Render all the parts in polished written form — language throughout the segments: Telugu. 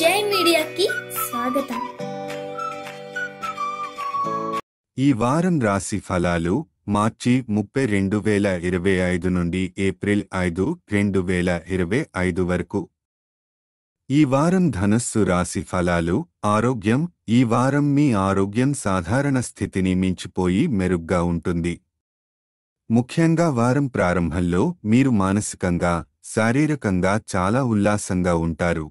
జై మీడియాకి స్వాగతం. ఈ వారం రాశి ఫలాలు మార్చి 30, 2025 నుండి ఏప్రిల్ 5, 2025 వరకు. ఈ వారం ధనుస్సు రాశి ఫలాలు. ఆరోగ్యం. ఈ వారం మీ ఆరోగ్యం సాధారణ స్థితిని మించిపోయి మెరుగ్గా ఉంటుంది. ముఖ్యంగా వారం ప్రారంభంలో మీరు మానసికంగా, శారీరకంగా చాలా ఉల్లాసంగా ఉంటారు.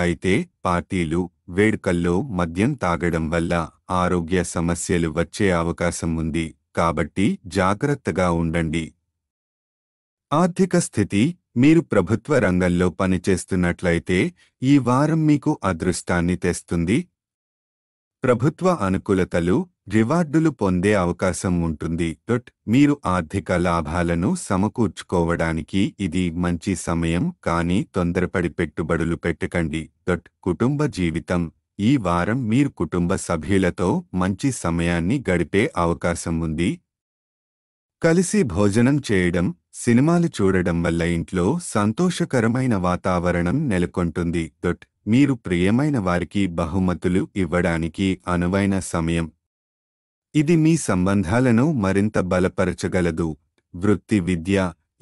అయితే పార్టీలు, వేడుకల్లో మద్యం తాగడం వల్ల ఆరోగ్య సమస్యలు వచ్చే అవకాశం ఉంది, కాబట్టి జాగ్రత్తగా ఉండండి. ఆర్థిక స్థితి. మీరు ప్రభుత్వ రంగంలో పనిచేస్తున్నట్లయితే ఈ వారం మీకు అదృష్టాన్ని తెస్తుంది. ప్రభుత్వ అనుకూలతలు, రివార్డులు పొందే అవకాశం ఉంటుంది. మీరు ఆర్థిక లాభాలను సమకూర్చుకోవడానికి ఇది మంచి సమయం, కానీ తొందరపడి పెట్టుబడులు పెట్టకండి. కుటుంబ జీవితం. ఈ వారం మీరు కుటుంబ సభ్యులతో మంచి సమయాన్ని గడిపే అవకాశం ఉంది. కలిసి భోజనం చేయడం, సినిమాలు చూడడం వల్ల ఇంట్లో సంతోషకరమైన వాతావరణం నెలకొంటుంది. మీరు ప్రియమైన వారికి బహుమతులు ఇవ్వడానికి అనువైన సమయం. ఇది మీ సంబంధాలను మరింత బలపరచగలదు. వృత్తి విద్య.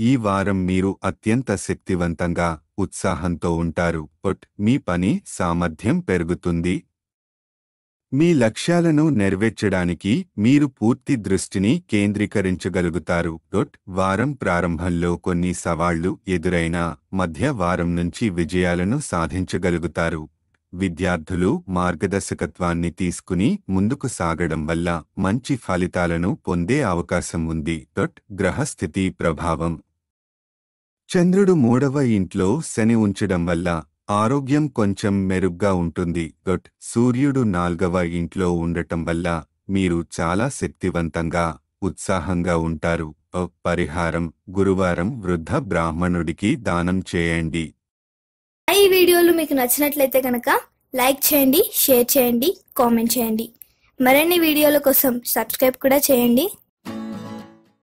ఈ వారం మీరు అత్యంత శక్తివంతంగా, ఉత్సాహంతో ఉంటారు. మీ పని సామర్థ్యం పెరుగుతుంది. మీ లక్ష్యాలను నెరవేర్చడానికి మీరు పూర్తి దృష్టిని కేంద్రీకరించగలుగుతారు. వారం ప్రారంభంలో కొన్ని సవాళ్లు ఎదురైనా మధ్య వారం నుంచి విజయాలను సాధించగలుగుతారు. విద్యార్థులు మార్గదర్శకత్వాన్ని తీసుకుని ముందుకు సాగడం వల్ల మంచి ఫలితాలను పొందే అవకాశం ఉంది. గ్రహస్థితి ప్రభావం. చంద్రుడు 3వ ఇంట్లో శని ఉంచడం వల్ల ఆరోగ్యం కొంచెం మెరుగ్గా ఉంటుంది. సూర్యుడు 4వ ఇంట్లో ఉండటం వల్ల మీరు చాలా శక్తివంతంగా, ఉత్సాహంగా ఉంటారు. పరిహారం. గురువారం వృద్ధ బ్రాహ్మణుడికి దానం చేయండి. ఈ వీడియోలు మీకు నచ్చినట్లయితే కనుక లైక్ చేయండి, షేర్ చేయండి, కామెంట్ చేయండి. మరిన్ని వీడియోల కోసం సబ్స్క్రైబ్ కూడా చేయండి.